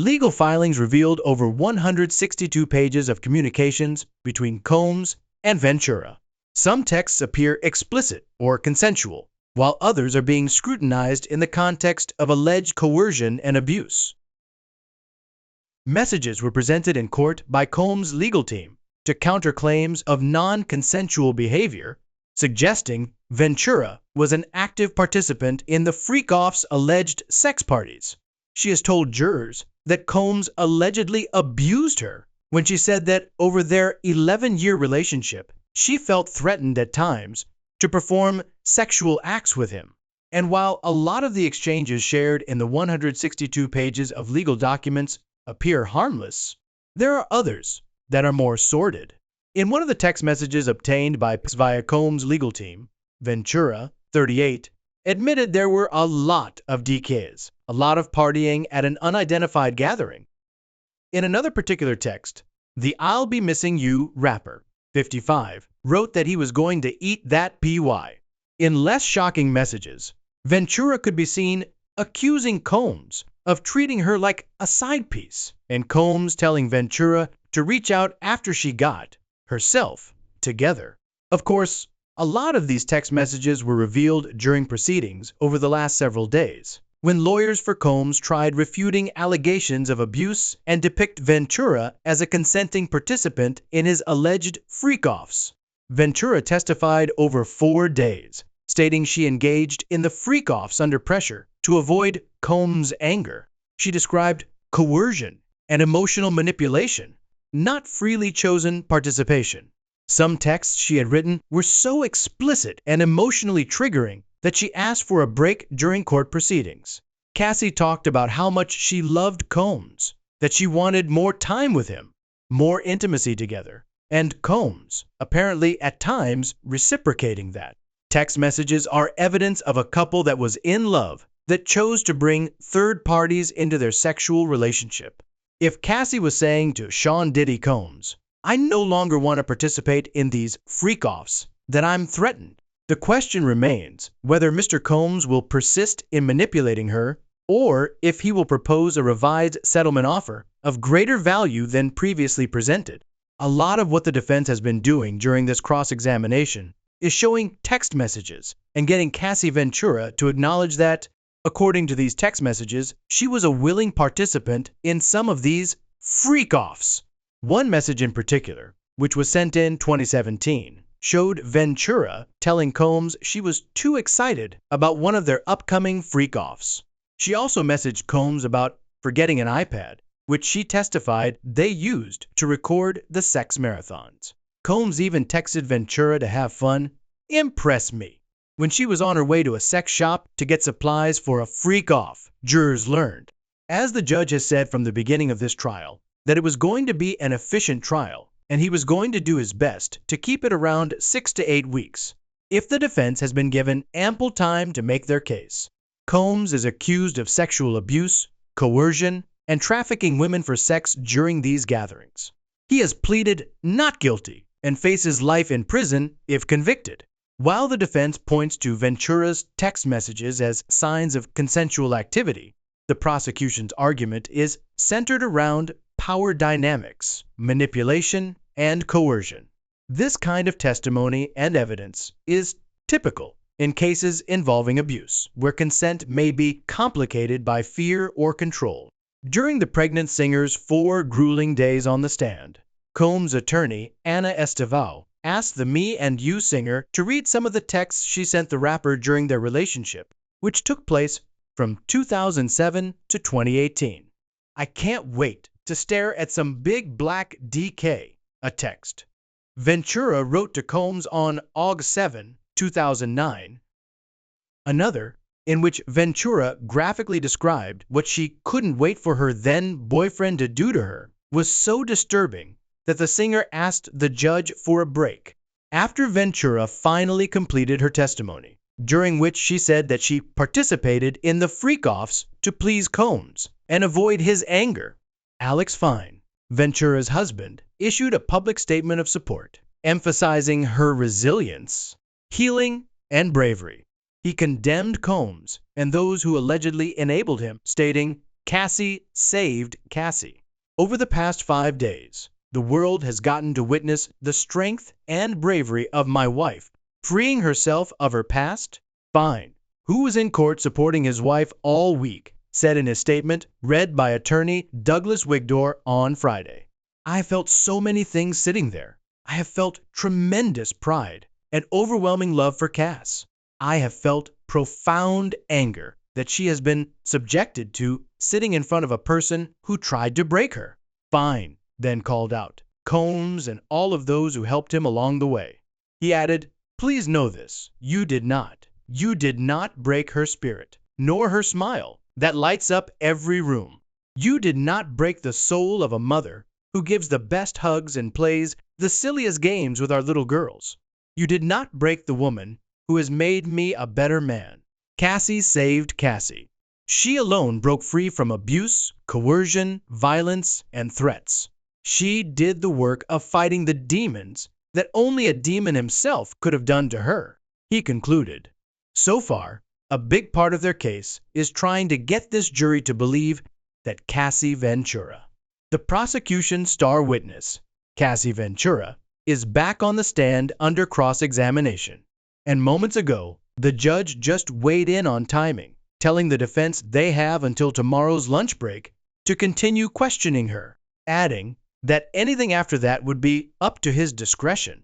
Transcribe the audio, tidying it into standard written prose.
Legal filings revealed over 162 pages of communications between Combs and Ventura. Some texts appear explicit or consensual, while others are being scrutinized in the context of alleged coercion and abuse. Messages were presented in court by Combs' legal team to counter claims of non-consensual behavior, suggesting Ventura was an active participant in the freak-off's alleged sex parties. She has told jurors that Combs allegedly abused her when she said that over their 11-year relationship, she felt threatened at times to perform sexual acts with him. And while a lot of the exchanges shared in the 162 pages of legal documents appear harmless, there are others that are more sordid. In one of the text messages obtained via Combs' legal team, Ventura, 38, admitted there were a lot of DKs, a lot of partying at an unidentified gathering. In another particular text, the I'll Be Missing You rapper, 55, wrote that he was going to eat that PY. In less shocking messages, Ventura could be seen accusing Combs of treating her like a side piece, and Combs telling Ventura to reach out after she got herself together. Of course, a lot of these text messages were revealed during proceedings over the last several days, when lawyers for Combs tried refuting allegations of abuse and depict Ventura as a consenting participant in his alleged freak-offs. Ventura testified over 4 days, stating she engaged in the freak-offs under pressure to avoid Combs' anger. She described coercion and emotional manipulation, not freely chosen participation. Some texts she had written were so explicit and emotionally triggering that she asked for a break during court proceedings. Cassie talked about how much she loved Combs, that she wanted more time with him, more intimacy together, and Combs, apparently at times reciprocating that. Text messages are evidence of a couple that was in love, that chose to bring third parties into their sexual relationship. If Cassie was saying to Sean Diddy Combs, "I no longer want to participate in these freak-offs, that I'm threatened," the question remains whether Mr. Combs will persist in manipulating her or if he will propose a revised settlement offer of greater value than previously presented. A lot of what the defense has been doing during this cross-examination is showing text messages and getting Cassie Ventura to acknowledge that, according to these text messages, she was a willing participant in some of these freak-offs. One message in particular, which was sent in 2017, showed Ventura telling Combs she was too excited about one of their upcoming freak-offs. She also messaged Combs about forgetting an iPad, which she testified they used to record the sex marathons. Combs even texted Ventura to have fun, "Impress me," when she was on her way to a sex shop to get supplies for a freak-off, jurors learned. As the judge has said from the beginning of this trial, that it was going to be an efficient trial, and he was going to do his best to keep it around 6 to 8 weeks, if the defense has been given ample time to make their case. Combs is accused of sexual abuse, coercion, and trafficking women for sex during these gatherings. He has pleaded not guilty and faces life in prison if convicted. While the defense points to Ventura's text messages as signs of consensual activity, the prosecution's argument is centered around power dynamics, manipulation, and coercion. This kind of testimony and evidence is typical in cases involving abuse, where consent may be complicated by fear or control. During the pregnant singer's 4 grueling days on the stand, Combs' attorney, Anna Estevao, asked the Me and You singer to read some of the texts she sent the rapper during their relationship, which took place from 2007 to 2018. "I can't wait to stare at some big black DK," a text Ventura wrote to Combs on August 7, 2009. Another, in which Ventura graphically described what she couldn't wait for her then-boyfriend to do to her, was so disturbing that the singer asked the judge for a break. After Ventura finally completed her testimony, during which she said that she participated in the freak-offs to please Combs and avoid his anger, Alex Fine, Ventura's husband, issued a public statement of support, emphasizing her resilience, healing, and bravery. He condemned Combs and those who allegedly enabled him, stating, Cassie saved Cassie. Over the past 5 days, the world has gotten to witness the strength and bravery of my wife, freeing herself of her past. Fine, who was in court supporting his wife all week, said in his statement read by attorney Douglas Wigdor on Friday. I felt so many things sitting there. I have felt tremendous pride and overwhelming love for Cass. I have felt profound anger that she has been subjected to sitting in front of a person who tried to break her. Fine, then called out Combs and all of those who helped him along the way. He added, please know this, you did not. You did not break her spirit, nor her smile that lights up every room. You did not break the soul of a mother who gives the best hugs and plays the silliest games with our little girls. You did not break the woman who has made me a better man. Cassie saved Cassie. She alone broke free from abuse, coercion, violence, and threats. She did the work of fighting the demons that only a demon himself could have done to her. He concluded. So far, a big part of their case is trying to get this jury to believe that Cassie Ventura, the prosecution's star witness, Cassie Ventura, is back on the stand under cross-examination. And moments ago, the judge just weighed in on timing, telling the defense they have until tomorrow's lunch break to continue questioning her, adding that anything after that would be up to his discretion.